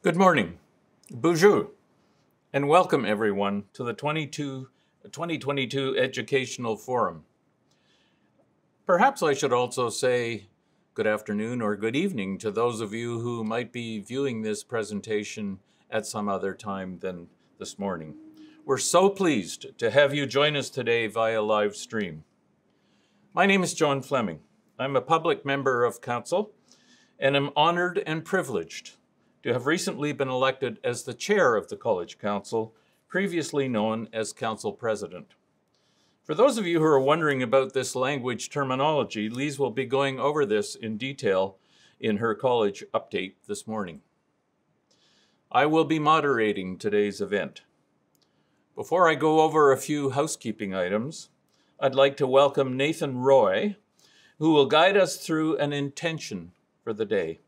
Good morning, bonjour, and welcome everyone to the 2022 Educational Forum. Perhaps I should also say good afternoon or good evening to those of you who might be viewing this presentation at some other time than this morning. We're so pleased to have you join us today via live stream. My name is John Fleming. I'm a public member of council and am honored and privileged to have recently been elected as the chair of the College Council, previously known as Council President. For those of you who are wondering about this language terminology, Lise will be going over this in detail in her college update this morning. I will be moderating today's event. Before I go over a few housekeeping items, I'd like to welcome Nathan Roy, who will guide us through an intention for the day.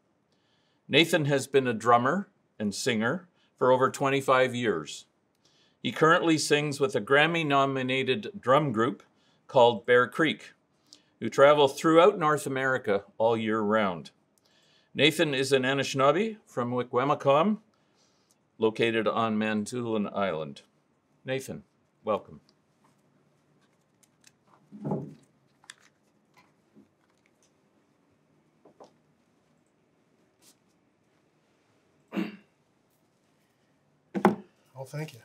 Nathan has been a drummer and singer for over 25 years. He currently sings with a Grammy-nominated drum group called Bear Creek, who travel throughout North America all year round. Nathan is an Anishinaabe from Wikwemicong, located on Manitoulin Island. Nathan, welcome. Oh, thank you.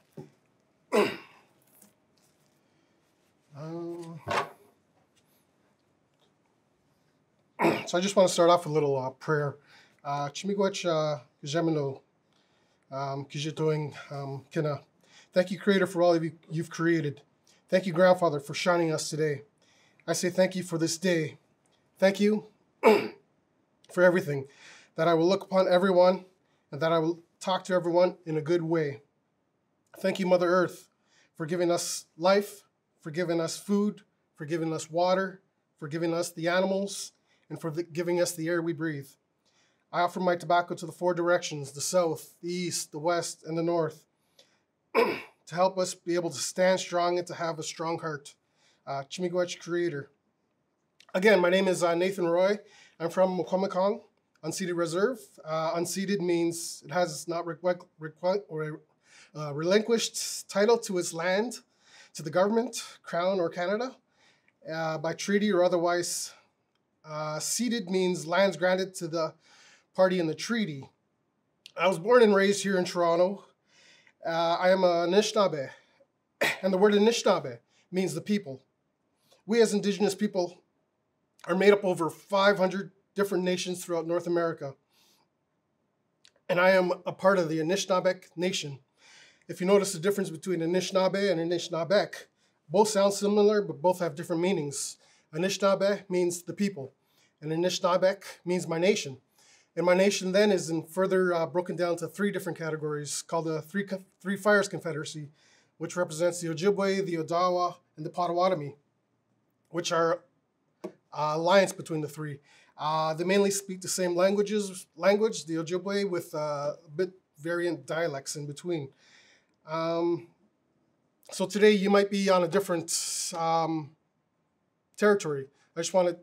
So I just want to start off with a little prayer. Chimigwech Gemino, Kijitoing Kina. Thank you, Creator, for all of you've created. Thank you, Grandfather, for shining us today. I say thank you for this day. Thank you for everything. That I will look upon everyone and that I will talk to everyone in a good way. Thank you, Mother Earth, for giving us life, for giving us food, for giving us water, for giving us the animals, and for giving us the air we breathe. I offer my tobacco to the four directions, the south, the east, the west, and the north, to help us be able to stand strong and to have a strong heart. Chimigwech Creator. Again, my name is Nathan Roy. I'm from Wikwemicong, unceded reserve. Unceded means it has not relinquished title to its land, to the government, Crown, or Canada, by treaty or otherwise. Ceded means lands granted to the party in the treaty. I was born and raised here in Toronto. I am a Anishinaabe, and the word Anishinaabe means the people. We as Indigenous people are made up over 500 different nations throughout North America, and I am a part of the Anishinaabe Nation. If you notice the difference between Anishinaabe and Anishinaabeg, both sound similar, but both have different meanings. Anishinaabe means the people, and Anishinaabeg means my nation. And my nation then is further broken down to three different categories called the Three Fires Confederacy, which represents the Ojibwe, the Odawa, and the Potawatomi, which are alliance between the three. They mainly speak the same language, the Ojibwe, with a bit variant dialects in between. So today you might be on a different territory. I just want to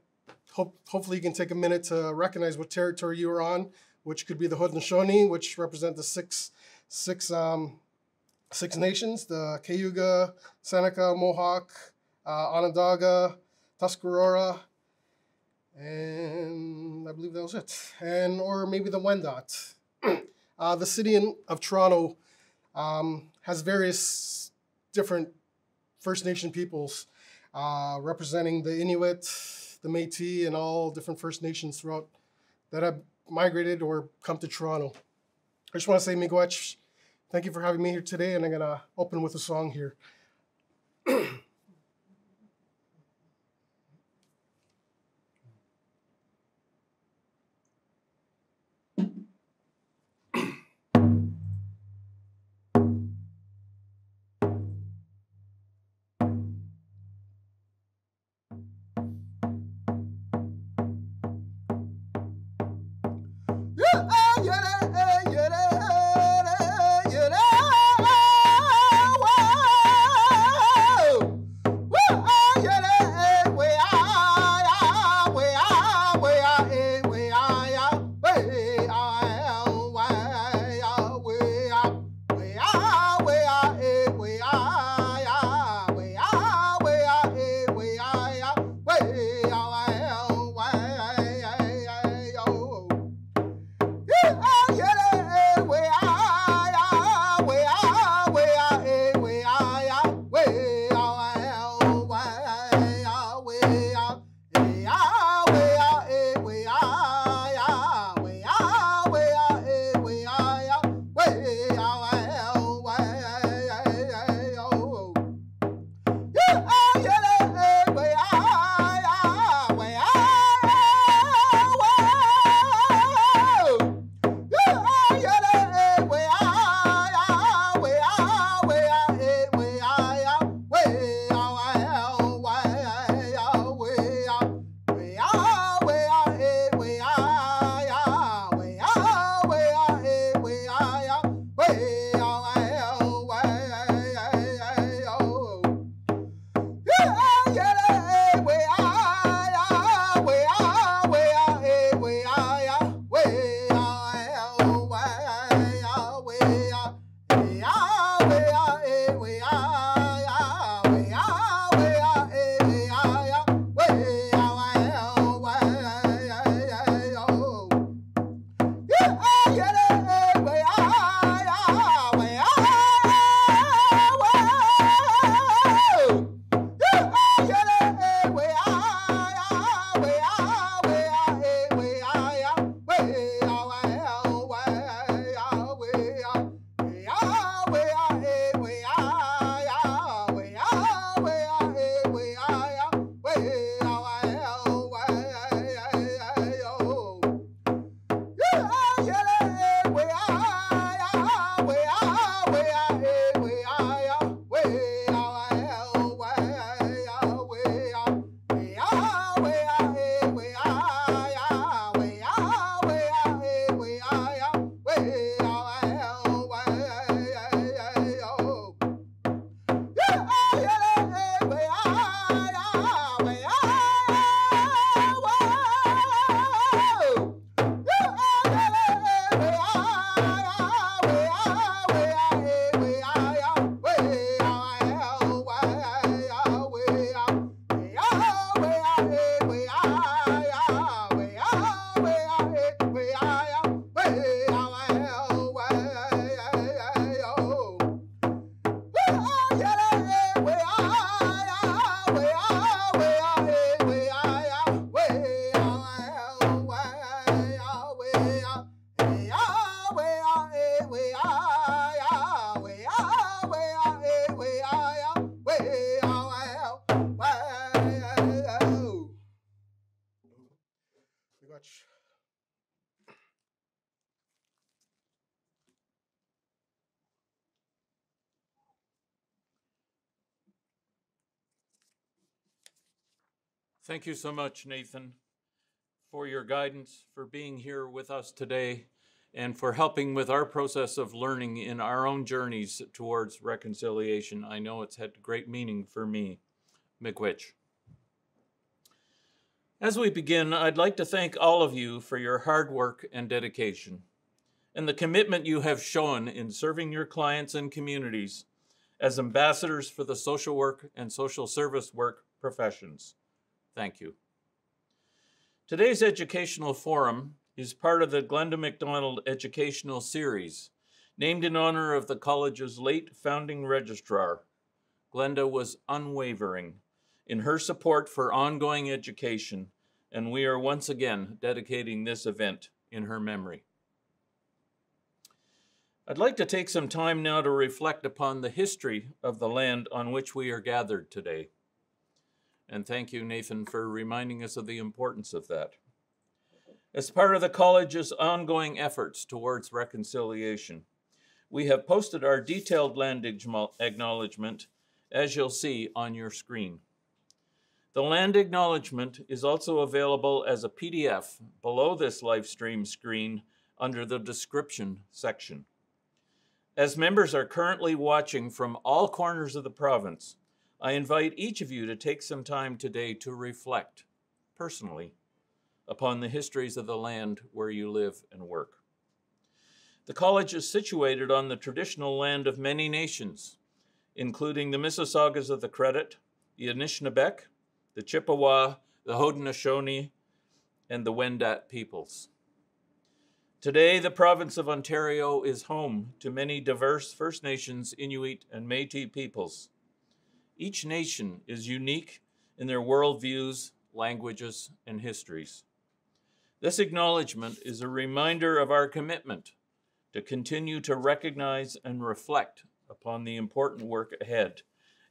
hopefully you can take a minute to recognize what territory you are on, which could be the Haudenosaunee, which represent the six nations: the Cayuga, Seneca, Mohawk, Onondaga, Tuscarora, and I believe that was it. Or maybe the Wendat. The city of Toronto has various different First Nation peoples representing the Inuit, the Métis, and all different First Nations throughout that have migrated or come to Toronto. I just want to say miigwech, thank you for having me here today, and I'm going to open with a song here. much. Thank you so much, Nathan, for your guidance, for being here with us today, and for helping with our process of learning in our own journeys towards reconciliation. I know it's had great meaning for me. Miigwech. As we begin, I'd like to thank all of you for your hard work and dedication, and the commitment you have shown in serving your clients and communities as ambassadors for the social work and social service work professions. Thank you. Today's educational forum is part of the Glenda MacDonald Educational Series, named in honor of the college's late founding registrar. Glenda was unwavering in her support for ongoing education, and we are once again dedicating this event in her memory. I'd like to take some time now to reflect upon the history of the land on which we are gathered today. And thank you, Nathan, for reminding us of the importance of that. As part of the college's ongoing efforts towards reconciliation, we have posted our detailed land acknowledgement, as you'll see on your screen. The land acknowledgement is also available as a PDF below this live stream screen under the description section. As members are currently watching from all corners of the province, I invite each of you to take some time today to reflect, personally, upon the histories of the land where you live and work. The college is situated on the traditional land of many nations, including the Mississaugas of the Credit, the Anishinaabeg, the Chippewa, the Haudenosaunee, and the Wendat peoples. Today, the province of Ontario is home to many diverse First Nations, Inuit, and Métis peoples. Each nation is unique in their worldviews, languages, and histories. This acknowledgement is a reminder of our commitment to continue to recognize and reflect upon the important work ahead,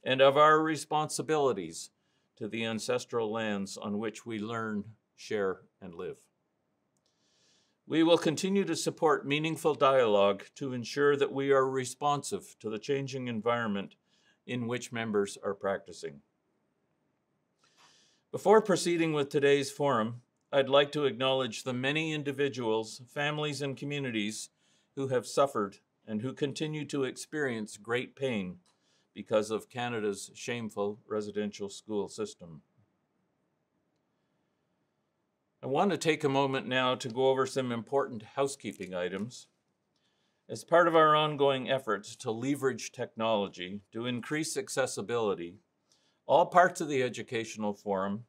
and of our responsibilities to the ancestral lands on which we learn, share, and live. We will continue to support meaningful dialogue to ensure that we are responsive to the changing environment in which members are practicing. Before proceeding with today's forum, I'd like to acknowledge the many individuals, families, and communities who have suffered and who continue to experience great pain because of Canada's shameful residential school system. I want to take a moment now to go over some important housekeeping items. As part of our ongoing efforts to leverage technology to increase accessibility, all parts of the educational forum,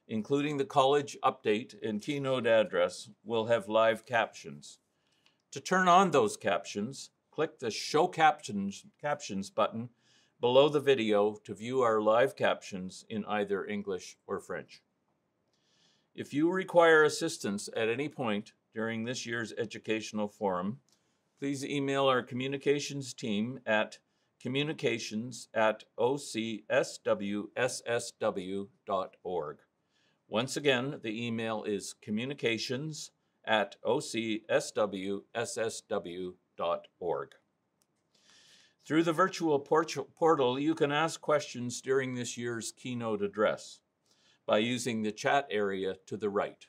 including the college update and keynote address, will have live captions. To turn on those captions, click the Show Captions button below the video to view our live captions in either English or French. If you require assistance at any point during this year's educational forum, please email our communications team at communications@OCSWSSW.org. Once again, the email is communications@OCSWSSW.org. Through the virtual portal, you can ask questions during this year's keynote address by using the chat area to the right.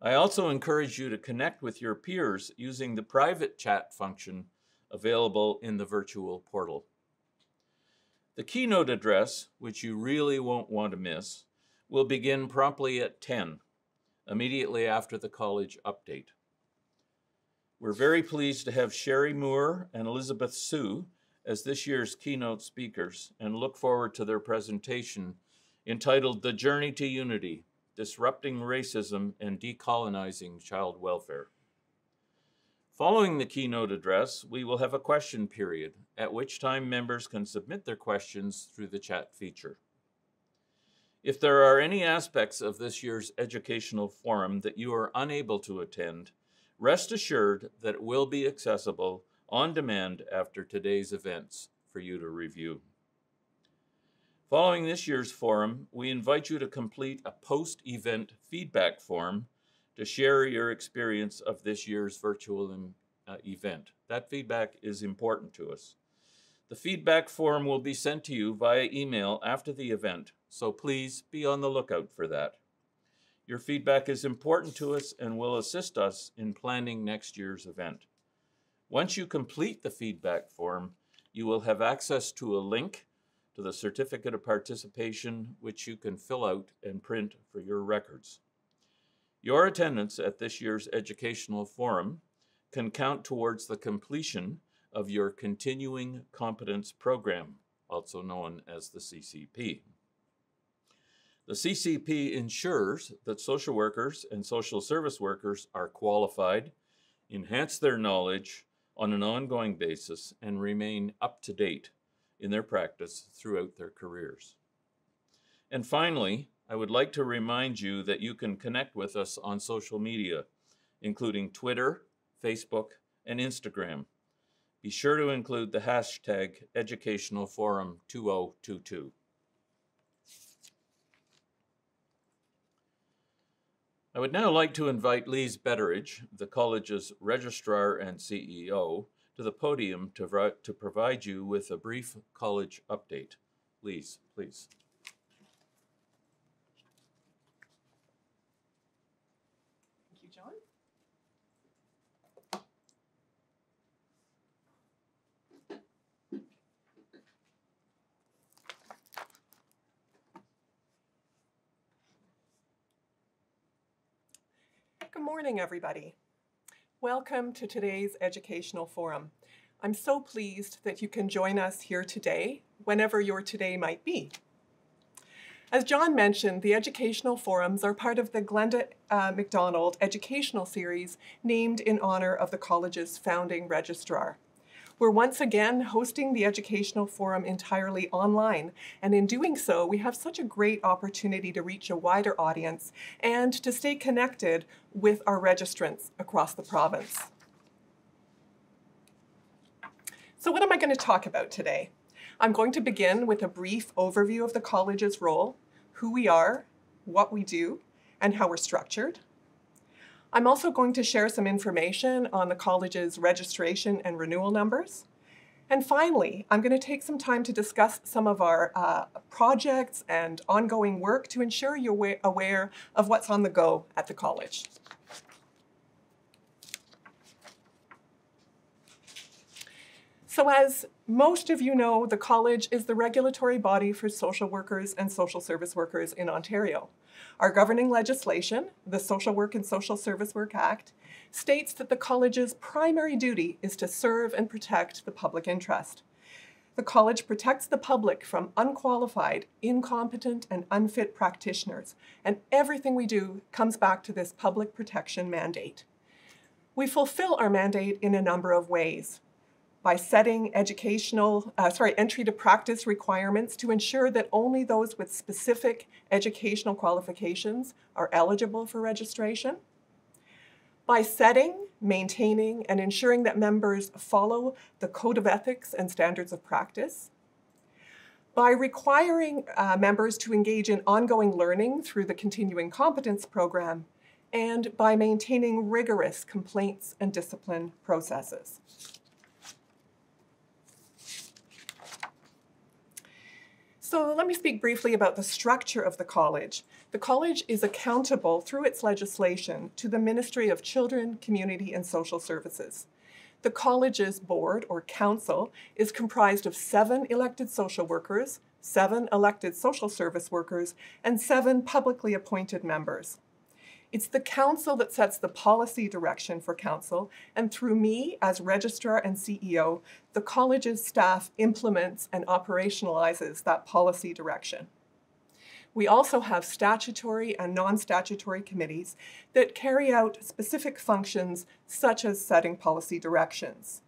I also encourage you to connect with your peers using the private chat function available in the virtual portal. The keynote address, which you really won't want to miss, will begin promptly at 10, immediately after the college update. We're very pleased to have Sherrie Moore and Elizabeth Sault as this year's keynote speakers and look forward to their presentation entitled The Journey to Unity, Disrupting Racism and Decolonizing Child Welfare. Following the keynote address, we will have a question period, at which time members can submit their questions through the chat feature. If there are any aspects of this year's educational forum that you are unable to attend, rest assured that it will be accessible on demand after today's events for you to review. Following this year's forum, we invite you to complete a post-event feedback form to share your experience of this year's virtual event. That feedback is important to us. The feedback form will be sent to you via email after the event, so please be on the lookout for that. Your feedback is important to us and will assist us in planning next year's event. Once you complete the feedback form, you will have access to a link to the Certificate of Participation, which you can fill out and print for your records. Your attendance at this year's educational forum can count towards the completion of your Continuing Competence Program, also known as the CCP. The CCP ensures that social workers and social service workers are qualified, enhance their knowledge on an ongoing basis, and remain up to date in their practice throughout their careers. And finally, I would like to remind you that you can connect with us on social media, including Twitter, Facebook, and Instagram. Be sure to include the hashtag EducationalForum2022. I would now like to invite Lise Betteridge, the college's registrar and CEO, to the podium to provide you with a brief college update. Lise, please. Thank you, John. Good morning, everybody. Welcome to today's Educational Forum. I'm so pleased that you can join us here today, whenever your today might be. As John mentioned, the Educational Forums are part of the Glenda MacDonald Educational Series named in honor of the college's founding registrar. We're once again hosting the Educational Forum entirely online, and in doing so, we have such a great opportunity to reach a wider audience and to stay connected with our registrants across the province. So what am I going to talk about today? I'm going to begin with a brief overview of the college's role, who we are, what we do, and how we're structured. I'm also going to share some information on the college's registration and renewal numbers. And finally, I'm going to take some time to discuss some of our projects and ongoing work to ensure you're aware of what's on the go at the college. So as most of you know, the college is the regulatory body for social workers and social service workers in Ontario. Our governing legislation, the Social Work and Social Service Work Act, states that the college's primary duty is to serve and protect the public interest. The college protects the public from unqualified, incompetent, and unfit practitioners, and everything we do comes back to this public protection mandate. We fulfill our mandate in a number of ways. By setting entry to practice requirements to ensure that only those with specific educational qualifications are eligible for registration. By setting, maintaining, and ensuring that members follow the Code of Ethics and Standards of Practice. By requiring members to engage in ongoing learning through the Continuing Competence Program, and by maintaining rigorous complaints and discipline processes. So let me speak briefly about the structure of the college. The college is accountable through its legislation to the Ministry of Children, Community and Social Services. The college's board or council is comprised of 7 elected social workers, 7 elected social service workers, and 7 publicly appointed members. It's the council that sets the policy direction for council, and through me as registrar and CEO, the college's staff implements and operationalizes that policy direction. We also have statutory and non-statutory committees that carry out specific functions such as setting policy directions.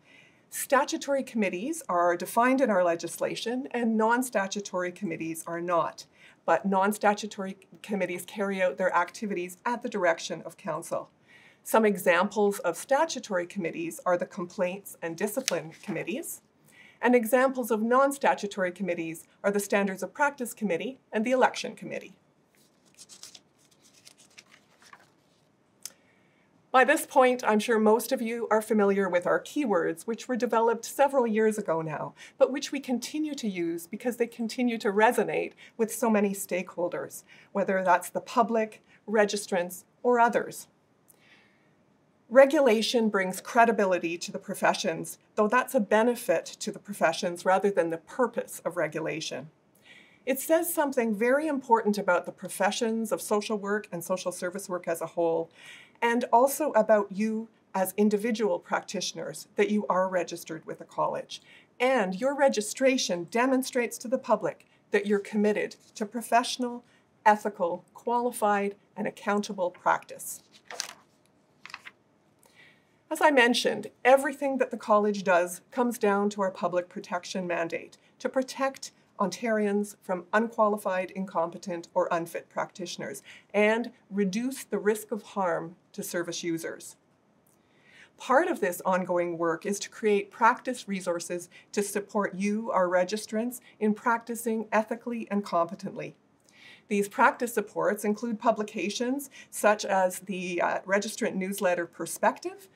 Statutory committees are defined in our legislation and non-statutory committees are not. But non-statutory committees carry out their activities at the direction of council. Some examples of statutory committees are the complaints and discipline committees, And examples of non-statutory committees are the Standards of Practice Committee and the Election Committee. By this point, I'm sure most of you are familiar with our keywords, which were developed several years ago now, but which we continue to use because they continue to resonate with so many stakeholders, whether that's the public, registrants, or others. Regulation brings credibility to the professions, though that's a benefit to the professions rather than the purpose of regulation. It says something very important about the professions of social work and social service work as a whole, and also about you as individual practitioners, that you are registered with a college. And your registration demonstrates to the public that you're committed to professional, ethical, qualified, and accountable practice. As I mentioned, everything that the college does comes down to our public protection mandate to protect Ontarians from unqualified, incompetent, or unfit practitioners and reduce the risk of harm to service users. Part of this ongoing work is to create practice resources to support you, our registrants, in practicing ethically and competently. These practice supports include publications such as the registrant newsletter Perspective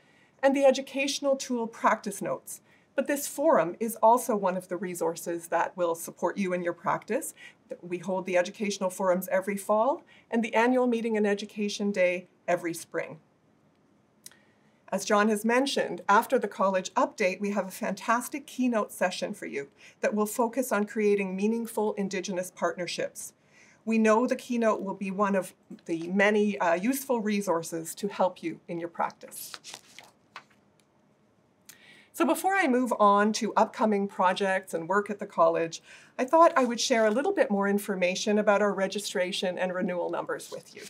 and the educational tool Practice Notes. But this forum is also one of the resources that will support you in your practice. We hold the educational forums every fall and the annual Meeting and Education Day every spring. As John has mentioned, after the college update, we have a fantastic keynote session for you that will focus on creating meaningful Indigenous partnerships. We know the keynote will be one of the many useful resources to help you in your practice. So before I move on to upcoming projects and work at the college, I thought I would share a little bit more information about our registration and renewal numbers with you.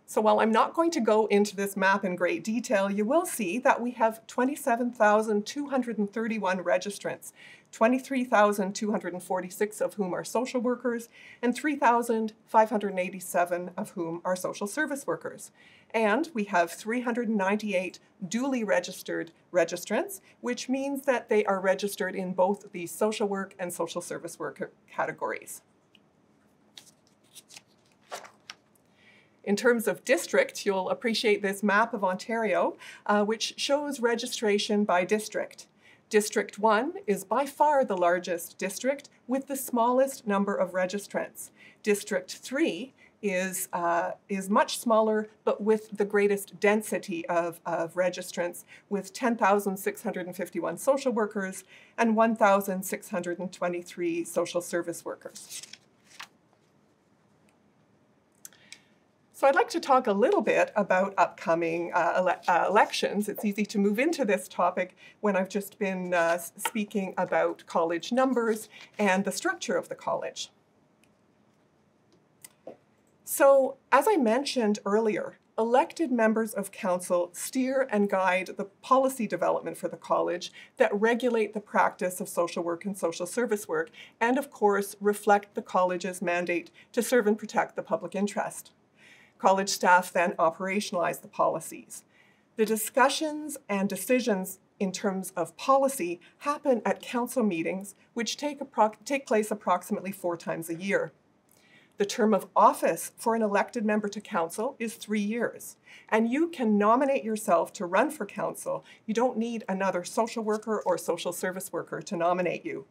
So while I'm not going to go into this map in great detail, you will see that we have 27,231 registrants, 23,246 of whom are social workers, and 3,587 of whom are social service workers. And we have 398 duly registered registrants, which means that they are registered in both the social work and social service work categories. In terms of district, you'll appreciate this map of Ontario, which shows registration by district. District 1 is by far the largest district with the smallest number of registrants. District 3 is much smaller, but with the greatest density of registrants, with 10,651 social workers and 1,623 social service workers. So I'd like to talk a little bit about upcoming elections. It's easy to move into this topic when I've just been speaking about college numbers and the structure of the college. So, as I mentioned earlier, elected members of council steer and guide the policy development for the college that regulate the practice of social work and social service work, and of course reflect the college's mandate to serve and protect the public interest. College staff then operationalize the policies. The discussions and decisions in terms of policy happen at council meetings, which take place approximately 4 times a year. The term of office for an elected member to council is 3 years, and you can nominate yourself to run for council. You don't need another social worker or social service worker to nominate you.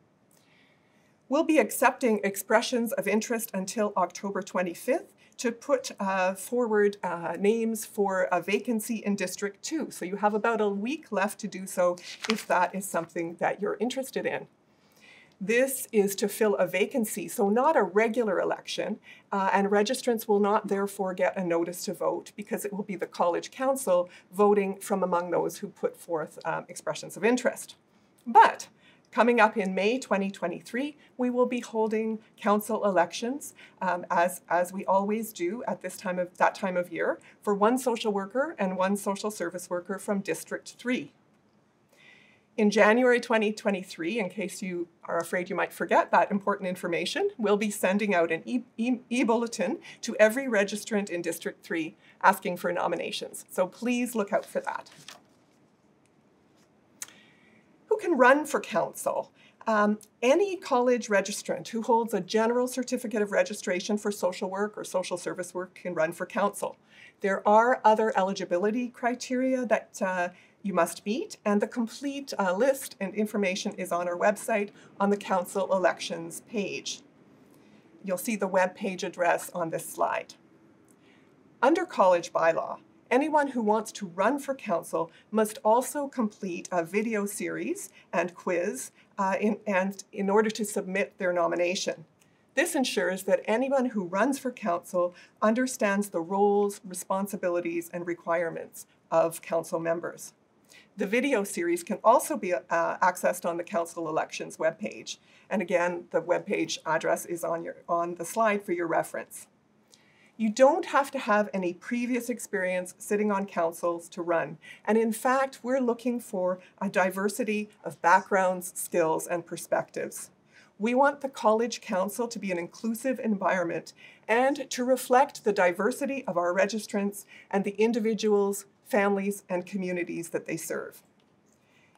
We'll be accepting expressions of interest until October 25th to put forward names for a vacancy in District 2. So you have about a week left to do so if that is something that you're interested in. This is to fill a vacancy, so not a regular election, and registrants will not therefore get a notice to vote because it will be the college council voting from among those who put forth expressions of interest. But coming up in May 2023, we will be holding council elections, as we always do at that time of year, for 1 social worker and 1 social service worker from District 3. In January 2023, in case you are afraid you might forget that important information, we'll be sending out an e-bulletin to every registrant in District 3 asking for nominations. So please look out for that. Who can run for council? Any college registrant who holds a general certificate of registration for social work or social service work can run for council. There are other eligibility criteria that you must meet, and the complete list and information is on our website on the council elections page. You'll see the web page address on this slide. Under college bylaw, anyone who wants to run for council must also complete a video series and quiz in order to submit their nomination. This ensures that anyone who runs for council understands the roles, responsibilities, and requirements of council members. The video series can also be accessed on the council elections webpage. And again, the webpage address is on the slide for your reference. You don't have to have any previous experience sitting on councils to run. And in fact, we're looking for a diversity of backgrounds, skills, and perspectives. We want the college council to be an inclusive environment and to reflect the diversity of our registrants and the individuals, families, and communities that they serve.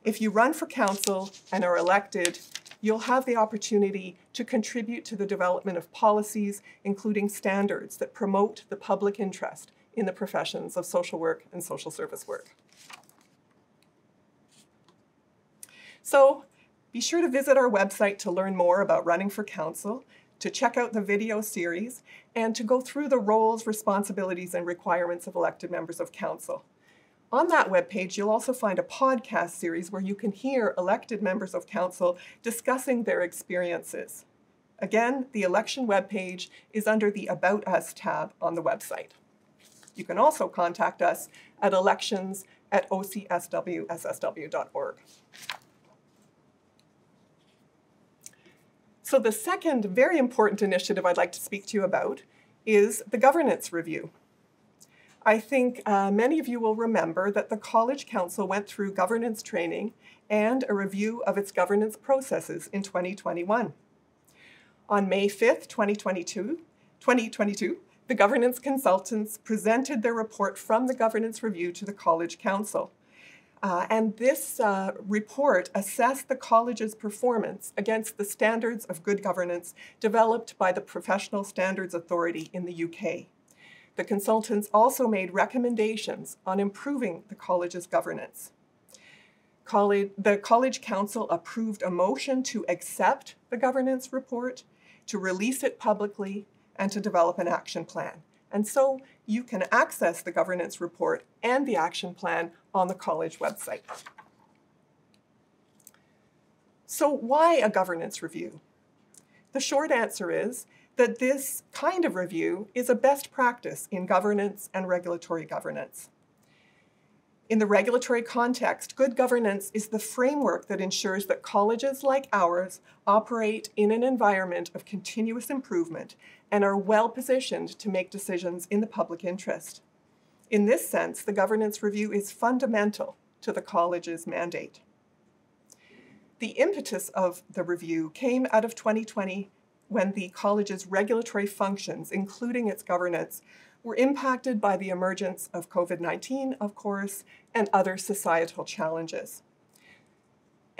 If you run for council and are elected, you'll have the opportunity to contribute to the development of policies, including standards that promote the public interest in the professions of social work and social service work. So be sure to visit our website to learn more about running for council, to check out the video series, and to go through the roles, responsibilities, and requirements of elected members of council. On that webpage, you'll also find a podcast series where you can hear elected members of council discussing their experiences. Again, the election webpage is under the About Us tab on the website. You can also contact us at elections@OCSWSSW.org. So the second very important initiative I'd like to speak to you about is the governance review. I think many of you will remember that the College Council went through governance training and a review of its governance processes in 2021. On May 5th, 2022, the governance consultants presented their report from the governance review to the College Council. And this report assessed the college's performance against the standards of good governance developed by the Professional Standards Authority in the UK. The consultants also made recommendations on improving the college's governance. The College Council approved a motion to accept the governance report, to release it publicly, and to develop an action plan. And so you can access the governance report and the action plan on the college website. So why a governance review? The short answer is that this kind of review is a best practice in governance and regulatory governance. In the regulatory context, good governance is the framework that ensures that colleges like ours operate in an environment of continuous improvement and are well positioned to make decisions in the public interest. In this sense, the governance review is fundamental to the college's mandate. The impetus of the review came out of 2020 when the college's regulatory functions, including its governance, were impacted by the emergence of COVID-19, of course, and other societal challenges.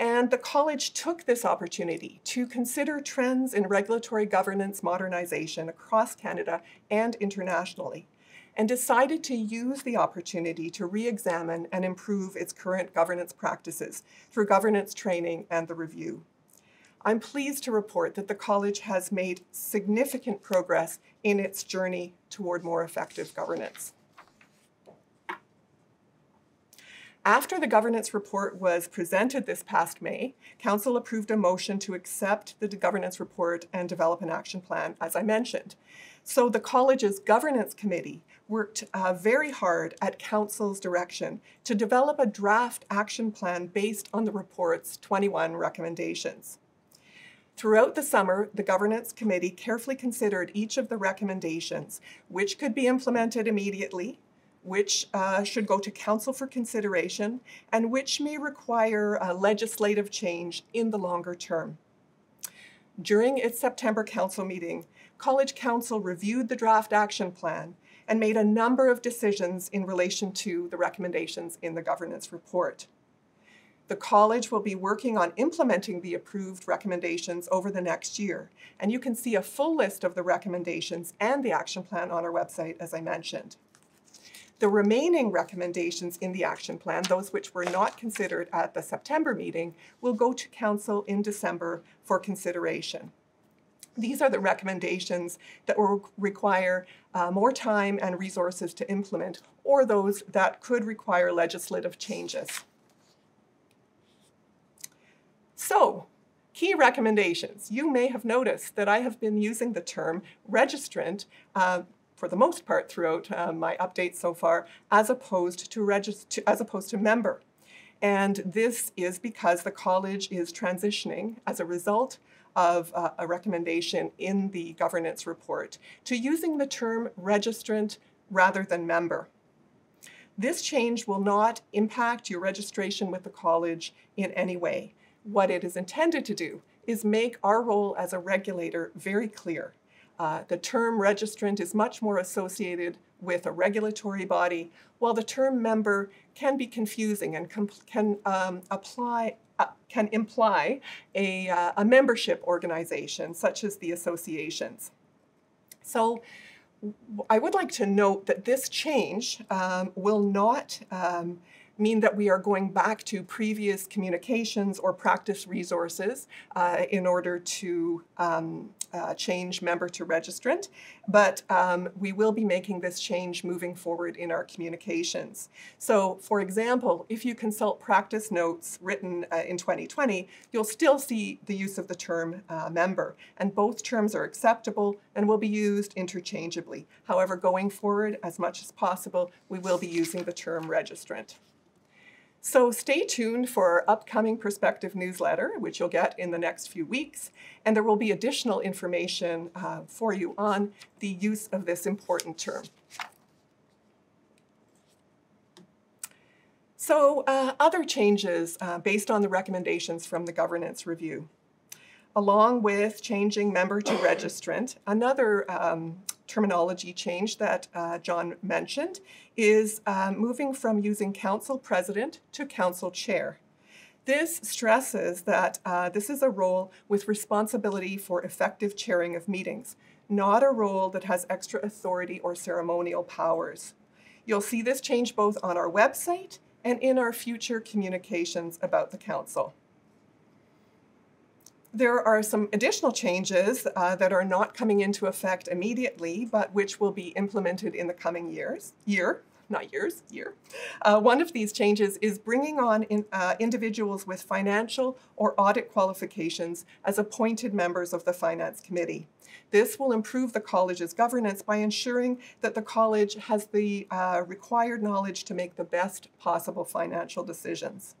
And the college took this opportunity to consider trends in regulatory governance modernization across Canada and internationally, and decided to use the opportunity to re-examine and improve its current governance practices through governance training and the review. I'm pleased to report that the college has made significant progress in its journey toward more effective governance. After the governance report was presented this past May, Council approved a motion to accept the governance report and develop an action plan, as I mentioned. So the college's governance committee worked very hard at Council's direction to develop a draft action plan based on the report's 21 recommendations. Throughout the summer, the Governance Committee carefully considered each of the recommendations, which could be implemented immediately, which should go to Council for consideration, and which may require legislative change in the longer term. During its September Council meeting, College Council reviewed the draft action plan and made a number of decisions in relation to the recommendations in the governance report. The college will be working on implementing the approved recommendations over the next year, and you can see a full list of the recommendations and the action plan on our website, as I mentioned. The remaining recommendations in the action plan, those which were not considered at the September meeting, will go to Council in December for consideration. These are the recommendations that will require more time and resources to implement, or those that could require legislative changes. So, key recommendations. You may have noticed that I have been using the term registrant for the most part throughout my updates so far, as opposed to member. And this is because the college is transitioning as a result of a recommendation in the governance report to using the term registrant rather than member. This change will not impact your registration with the college in any way. What it is intended to do is make our role as a regulator very clear. The term registrant is much more associated with a regulatory body, while the term member can be confusing and can imply a membership organization, such as the associations. So I would like to note that this change will not mean that we are going back to previous communications or practice resources in order to change member to registrant, but we will be making this change moving forward in our communications. So, for example, if you consult practice notes written in 2020, you'll still see the use of the term member, and both terms are acceptable and will be used interchangeably. However, going forward, as much as possible, we will be using the term registrant. So stay tuned for our upcoming Perspective newsletter, which you'll get in the next few weeks, and there will be additional information for you on the use of this important term. So other changes based on the recommendations from the governance review. Along with changing member to registrant, another terminology change that John mentioned is moving from using council president to council chair. This stresses that this is a role with responsibility for effective chairing of meetings, not a role that has extra authority or ceremonial powers. You'll see this change both on our website and in our future communications about the council. There are some additional changes that are not coming into effect immediately, but which will be implemented in the coming year. One of these changes is bringing on individuals with financial or audit qualifications as appointed members of the Finance Committee. This will improve the college's governance by ensuring that the college has the required knowledge to make the best possible financial decisions.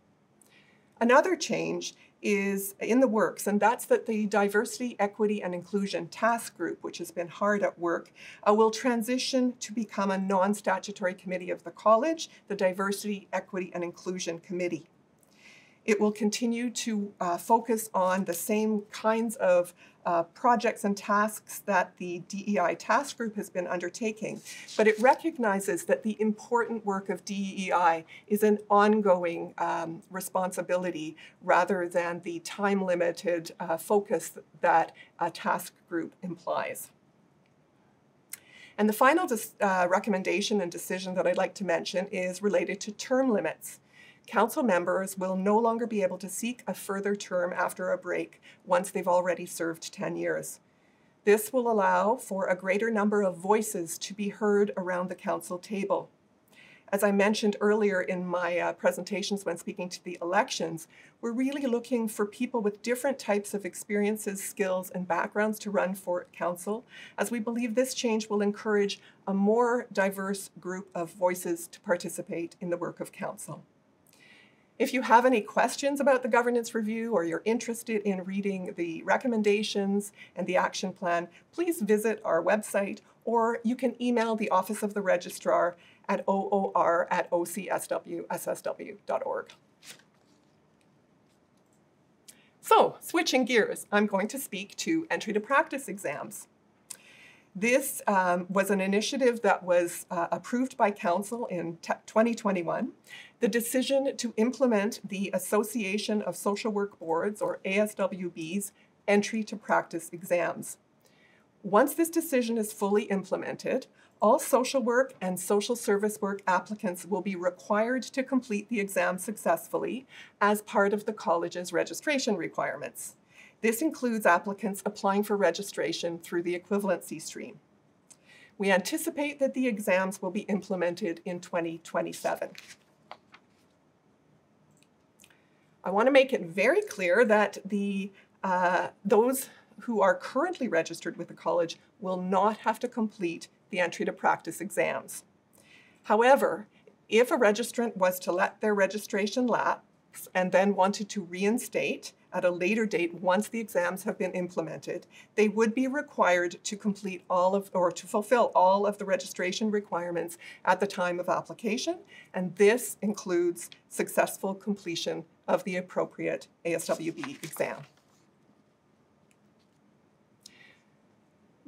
Another change is in the works, and that's that the Diversity, Equity and Inclusion Task Group, which has been hard at work, will transition to become a non-statutory committee of the college, the Diversity, Equity and Inclusion Committee. It will continue to focus on the same kinds of projects and tasks that the DEI task group has been undertaking, but it recognizes that the important work of DEI is an ongoing responsibility rather than the time-limited focus that a task group implies. And the final recommendation and decision that I'd like to mention is related to term limits. Council members will no longer be able to seek a further term after a break once they've already served 10 years. This will allow for a greater number of voices to be heard around the council table. As I mentioned earlier in my presentations when speaking to the elections, we're really looking for people with different types of experiences, skills, and backgrounds to run for council, as we believe this change will encourage a more diverse group of voices to participate in the work of council. If you have any questions about the governance review or you're interested in reading the recommendations and the action plan, please visit our website, or you can email the Office of the Registrar at oor@ocswssw.org. So, switching gears, I'm going to speak to entry to practice exams. This was an initiative that was approved by Council in 2021. The decision to implement the Association of Social Work Boards, or ASWB's, entry to practice exams. Once this decision is fully implemented, all social work and social service work applicants will be required to complete the exam successfully as part of the college's registration requirements. This includes applicants applying for registration through the equivalency stream. We anticipate that the exams will be implemented in 2027. I want to make it very clear that those who are currently registered with the college will not have to complete the entry to practice exams. However, if a registrant was to let their registration lapse and then wanted to reinstate at a later date once the exams have been implemented, they would be required to complete to fulfill all of the registration requirements at the time of application, and this includes successful completion of the appropriate ASWB exam.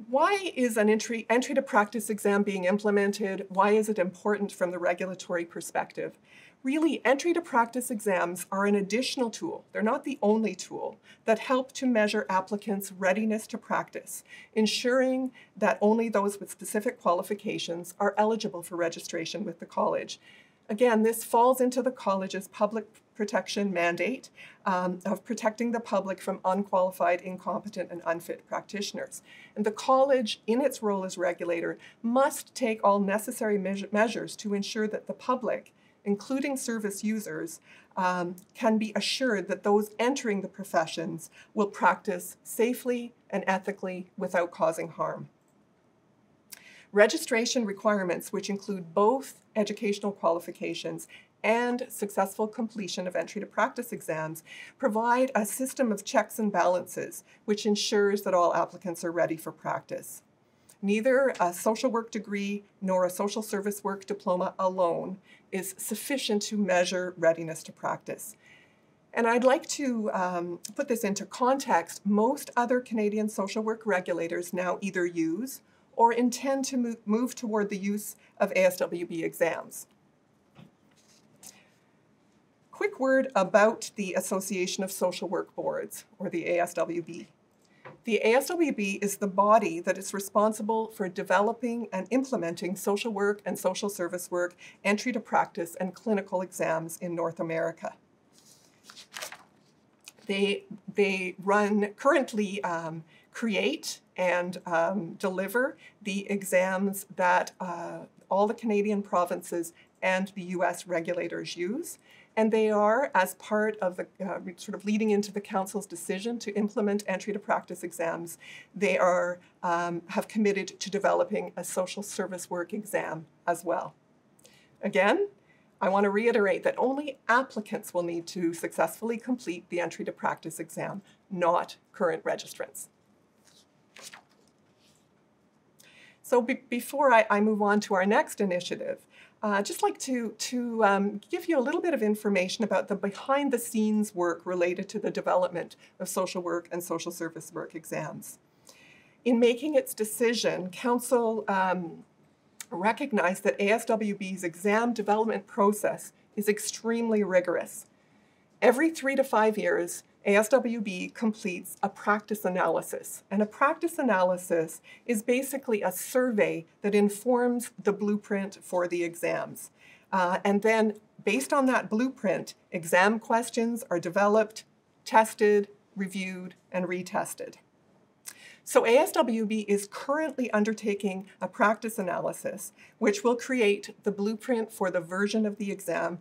Why is an entry to practice exam being implemented? Why is it important from the regulatory perspective? Really, entry to practice exams are an additional tool. They're not the only tool that help to measure applicants' readiness to practice, ensuring that only those with specific qualifications are eligible for registration with the college. Again, this falls into the college's public protection mandate of protecting the public from unqualified, incompetent, and unfit practitioners. And the college, in its role as regulator, must take all necessary measures to ensure that the public, including service users, can be assured that those entering the professions will practice safely and ethically without causing harm. Registration requirements, which include both educational qualifications and successful completion of entry to practice exams, provide a system of checks and balances which ensures that all applicants are ready for practice. Neither a social work degree nor a social service work diploma alone is sufficient to measure readiness to practice. And I'd like to put this into context. Most other Canadian social work regulators now either use or intend to move toward the use of ASWB exams. Quick word about the Association of Social Work Boards, or the ASWB. The ASWB is the body that is responsible for developing and implementing social work and social service work, entry to practice, and clinical exams in North America. They currently create and deliver the exams that all the Canadian provinces and the US regulators use. And they are, as part of the sort of leading into the Council's decision to implement entry to practice exams, they are have committed to developing a social service work exam as well. Again, I want to reiterate that only applicants will need to successfully complete the entry to practice exam, not current registrants. So before I move on to our next initiative, I'd just like to give you a little bit of information about the behind-the-scenes work related to the development of social work and social service work exams. In making its decision, Council recognized that ASWB's exam development process is extremely rigorous. Every 3 to 5 years, ASWB completes a practice analysis. And a practice analysis is basically a survey that informs the blueprint for the exams. And then, based on that blueprint, exam questions are developed, tested, reviewed, and retested. So ASWB is currently undertaking a practice analysis, which will create the blueprint for the version of the exams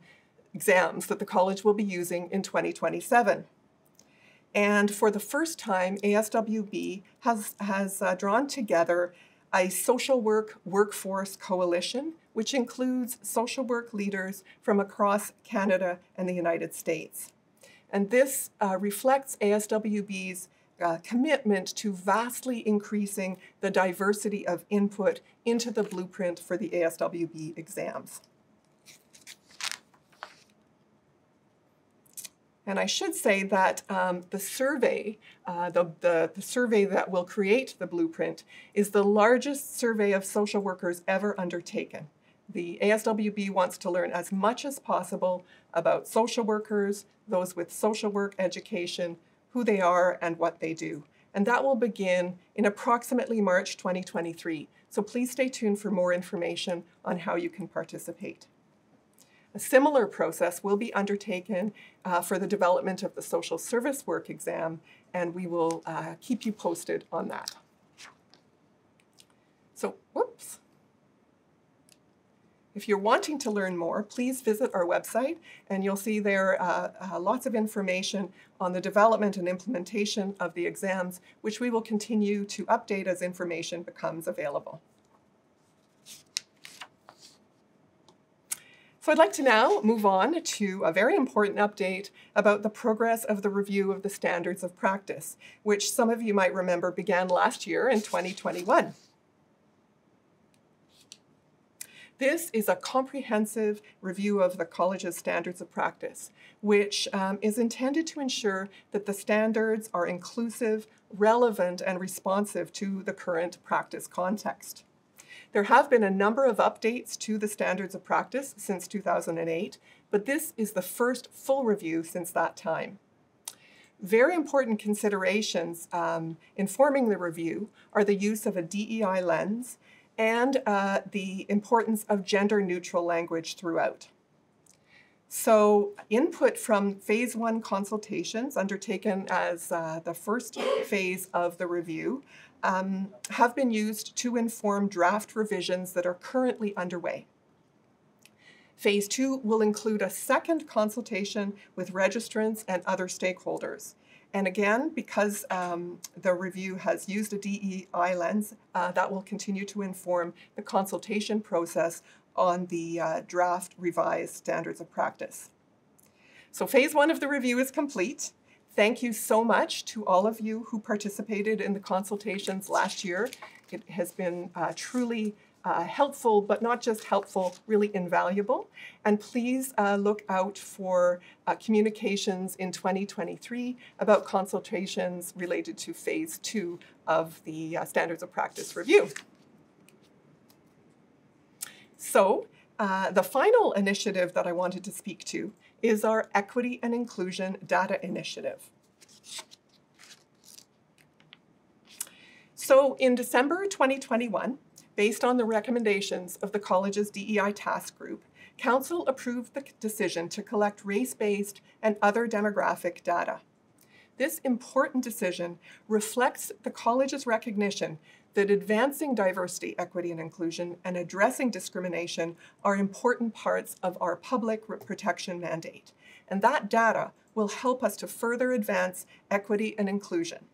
that the college will be using in 2027. And for the first time, ASWB has drawn together a social work workforce coalition, which includes social work leaders from across Canada and the United States. And this reflects ASWB's commitment to vastly increasing the diversity of input into the blueprint for the ASWB exams. And I should say that the survey, the survey that will create the blueprint, is the largest survey of social workers ever undertaken. The ASWB wants to learn as much as possible about social workers, those with social work education, who they are and what they do. And that will begin in approximately March 2023. So please stay tuned for more information on how you can participate. A similar process will be undertaken for the development of the social service work exam, and we will keep you posted on that. So, whoops. If you're wanting to learn more, please visit our website, and you'll see there lots of information on the development and implementation of the exams, which we will continue to update as information becomes available. So I'd like to now move on to a very important update about the progress of the review of the standards of practice, which some of you might remember began last year in 2021. This is a comprehensive review of the college's standards of practice, which is intended to ensure that the standards are inclusive, relevant, and responsive to the current practice context. There have been a number of updates to the standards of practice since 2008, but this is the first full review since that time. Very important considerations informing the review are the use of a DEI lens and the importance of gender-neutral language throughout. So input from phase 1 consultations undertaken as the first phase of the review have been used to inform draft revisions that are currently underway. Phase 2 will include a second consultation with registrants and other stakeholders. And again, because the review has used a DEI lens, that will continue to inform the consultation process on the draft revised standards of practice. So phase 1 of the review is complete. Thank you so much to all of you who participated in the consultations last year. It has been truly helpful, but not just helpful, really invaluable. And please look out for communications in 2023 about consultations related to phase 2 of the standards of practice review. So the final initiative that I wanted to speak to is our Equity and Inclusion Data Initiative. So in December 2021, based on the recommendations of the college's DEI task group, Council approved the decision to collect race-based and other demographic data. This important decision reflects the college's recognition that advancing diversity, equity, and inclusion and addressing discrimination are important parts of our public protection mandate. And that data will help us to further advance equity and inclusion.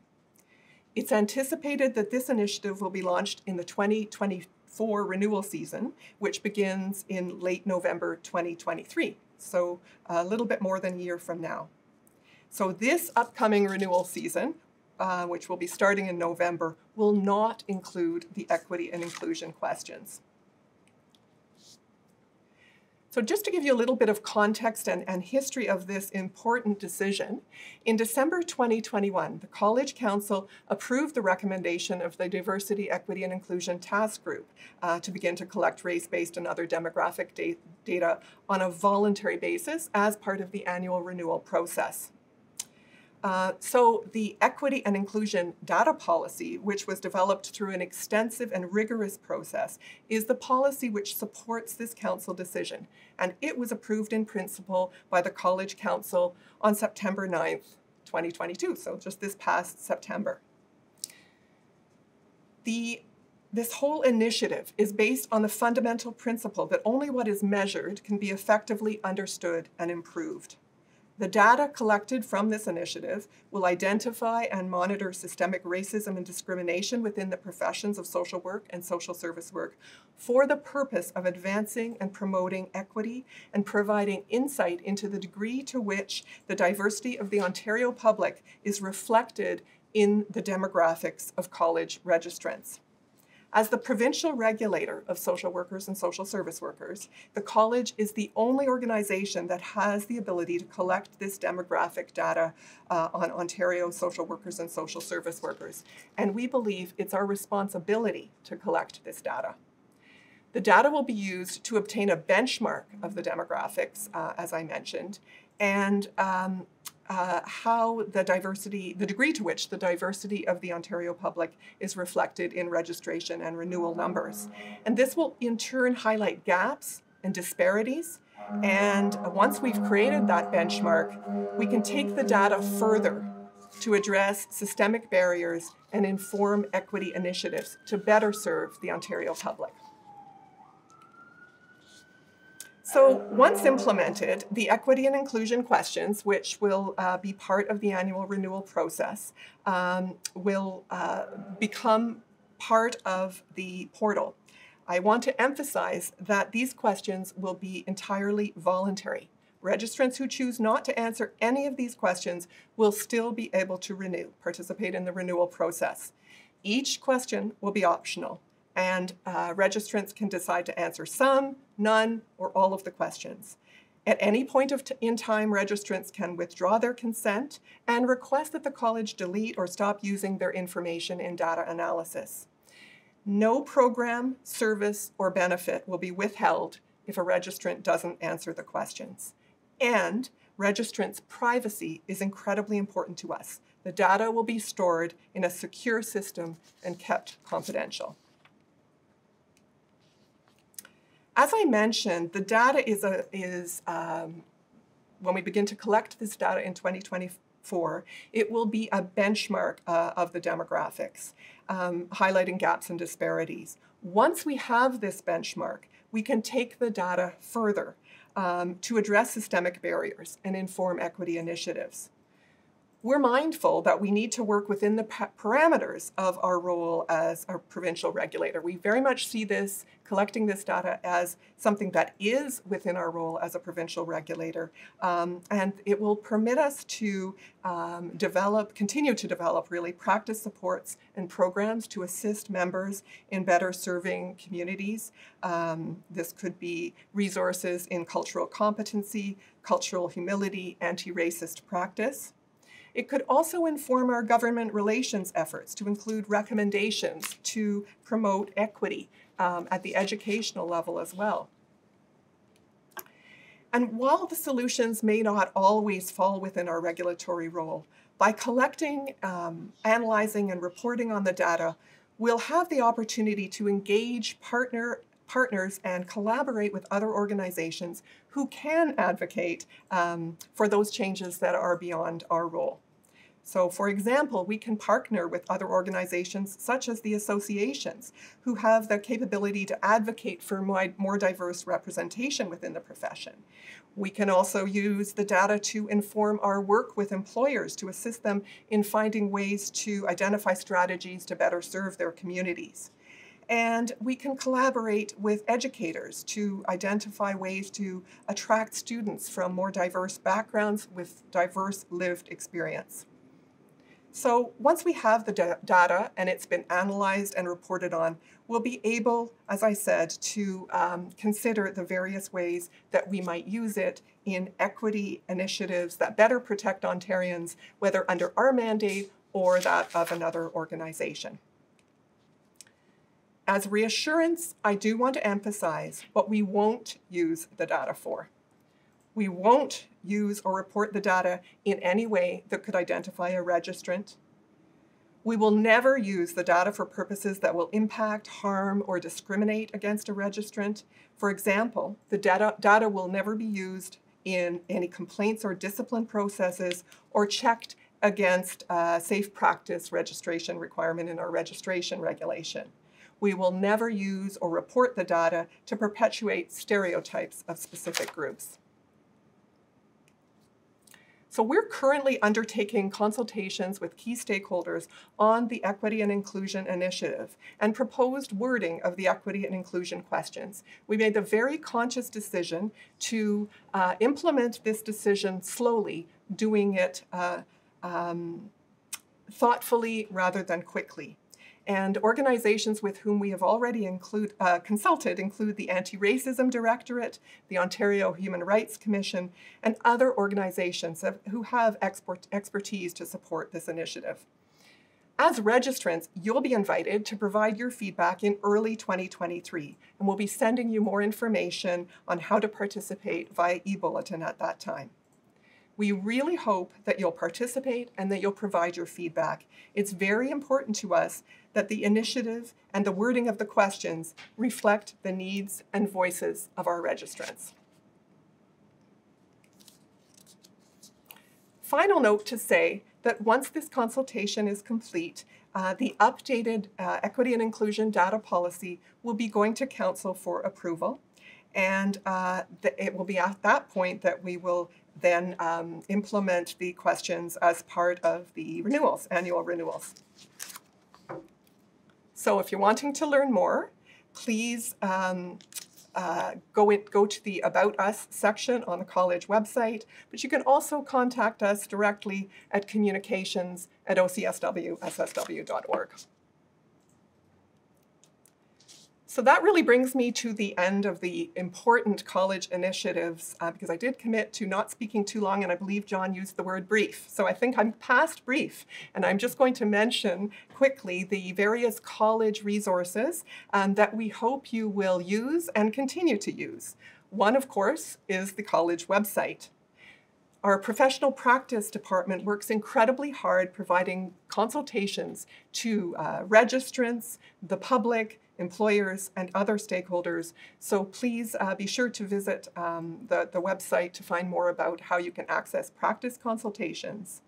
It's anticipated that this initiative will be launched in the 2024 renewal season, which begins in late November 2023, so a little bit more than a year from now. So this upcoming renewal season, which will be starting in November, will not include the equity and inclusion questions. So just to give you a little bit of context and history of this important decision, in December 2021, the College Council approved the recommendation of the Diversity, Equity, and Inclusion Task Group to begin to collect race-based and other demographic data on a voluntary basis as part of the annual renewal process. So the Equity and Inclusion Data Policy, which was developed through an extensive and rigorous process, is the policy which supports this council decision, and it was approved in principle by the College Council on September 9th, 2022, so just this past September. This whole initiative is based on the fundamental principle that only what is measured can be effectively understood and improved. The data collected from this initiative will identify and monitor systemic racism and discrimination within the professions of social work and social service work for the purpose of advancing and promoting equity and providing insight into the degree to which the diversity of the Ontario public is reflected in the demographics of college registrants. As the provincial regulator of social workers and social service workers, the college is the only organization that has the ability to collect this demographic data on Ontario social workers and social service workers. And we believe it's our responsibility to collect this data. The data will be used to obtain a benchmark of the demographics, as I mentioned, and how the degree to which the diversity of the Ontario public is reflected in registration and renewal numbers. And this will in turn highlight gaps and disparities. And once we've created that benchmark, we can take the data further to address systemic barriers and inform equity initiatives to better serve the Ontario public. So once implemented, the equity and inclusion questions, which will be part of the annual renewal process, will become part of the portal. I want to emphasize that these questions will be entirely voluntary. Registrants who choose not to answer any of these questions will still be able to participate in the renewal process. Each question will be optional, and registrants can decide to answer some, none, or all of the questions. At any point in time, registrants can withdraw their consent and request that the college delete or stop using their information in data analysis. No program, service, or benefit will be withheld if a registrant doesn't answer the questions. And registrants' privacy is incredibly important to us. The data will be stored in a secure system and kept confidential. As I mentioned, the data when we begin to collect this data in 2024, it will be a benchmark of the demographics, highlighting gaps and disparities. Once we have this benchmark, we can take the data further to address systemic barriers and inform equity initiatives. We're mindful that we need to work within the parameters of our role as a provincial regulator. We very much see this, collecting this data, as something that is within our role as a provincial regulator. And it will permit us to continue to develop really practice supports and programs to assist members in better serving communities. This could be resources in cultural competency, cultural humility, anti-racist practice. It could also inform our government relations efforts to include recommendations to promote equity at the educational level as well. And while the solutions may not always fall within our regulatory role, by collecting, analyzing, and reporting on the data, we'll have the opportunity to engage partners and collaborate with other organizations who can advocate for those changes that are beyond our role. So, for example, we can partner with other organizations such as the associations who have the capability to advocate for more diverse representation within the profession. We can also use the data to inform our work with employers to assist them in finding ways to identify strategies to better serve their communities. And we can collaborate with educators to identify ways to attract students from more diverse backgrounds with diverse lived experience. So once we have the data and it's been analyzed and reported on, we'll be able, as I said, to consider the various ways that we might use it in equity initiatives that better protect Ontarians, whether under our mandate or that of another organization. As reassurance, I do want to emphasize what we won't use the data for. We won't use or report the data in any way that could identify a registrant. We will never use the data for purposes that will impact, harm, or discriminate against a registrant. For example, the data will never be used in any complaints or discipline processes or checked against safe practice registration requirement in our registration regulation. We will never use or report the data to perpetuate stereotypes of specific groups. So we're currently undertaking consultations with key stakeholders on the Equity and Inclusion Initiative and proposed wording of the equity and inclusion questions. We made the very conscious decision to implement this decision slowly, doing it thoughtfully rather than quickly. And organizations with whom we have already consulted include the Anti-Racism Directorate, the Ontario Human Rights Commission, and other organizations who have expertise to support this initiative. As registrants, you'll be invited to provide your feedback in early 2023, and we'll be sending you more information on how to participate via e-bulletin at that time. We really hope that you'll participate and that you'll provide your feedback. It's very important to us that the initiative and the wording of the questions reflect the needs and voices of our registrants. Final note to say that once this consultation is complete, the updated equity and inclusion data policy will be going to Council for approval. And it will be at that point that we will then implement the questions as part of the renewals, annual renewals. So if you're wanting to learn more, please go to the About Us section on the college website, but you can also contact us directly at communications@OCSWSSW.org. So that really brings me to the end of the important college initiatives, because I did commit to not speaking too long, and I believe John used the word brief. So I think I'm past brief, and I'm just going to mention quickly the various college resources that we hope you will use and continue to use. One, of course, is the college website. Our professional practice department works incredibly hard providing consultations to registrants, the public, employers, and other stakeholders. So please be sure to visit the website to find more about how you can access practice consultations.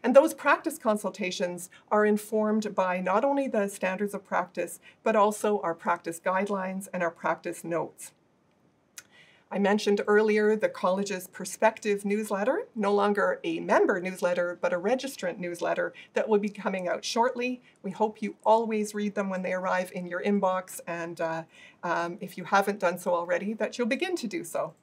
And those practice consultations are informed by not only the standards of practice, but also our practice guidelines and our practice notes. I mentioned earlier the college's Perspective newsletter, no longer a member newsletter, but a registrant newsletter that will be coming out shortly. We hope you always read them when they arrive in your inbox, and if you haven't done so already, that you'll begin to do so.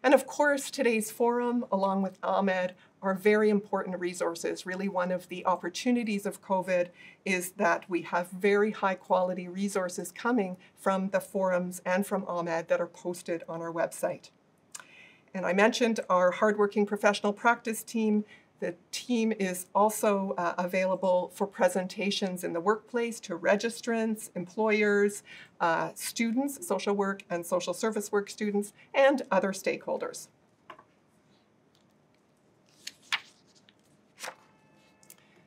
And of course, today's forum, along with Ahmed, are very important resources. Really, one of the opportunities of COVID is that we have very high quality resources coming from the forums and from Ahmed that are posted on our website. And I mentioned our hardworking professional practice team. The team is also available for presentations in the workplace to registrants, employers, students, social work and social service work students, and other stakeholders.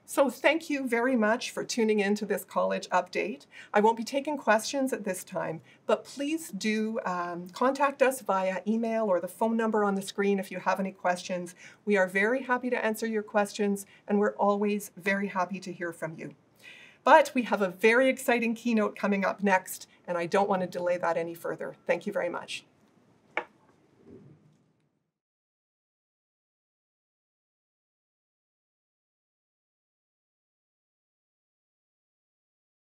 So thank you very much for tuning in to this college update. I won't be taking questions at this time, but please do contact us via email or the phone number on the screen if you have any questions. We are very happy to answer your questions, and we're always very happy to hear from you. But we have a very exciting keynote coming up next, and I don't want to delay that any further. Thank you very much.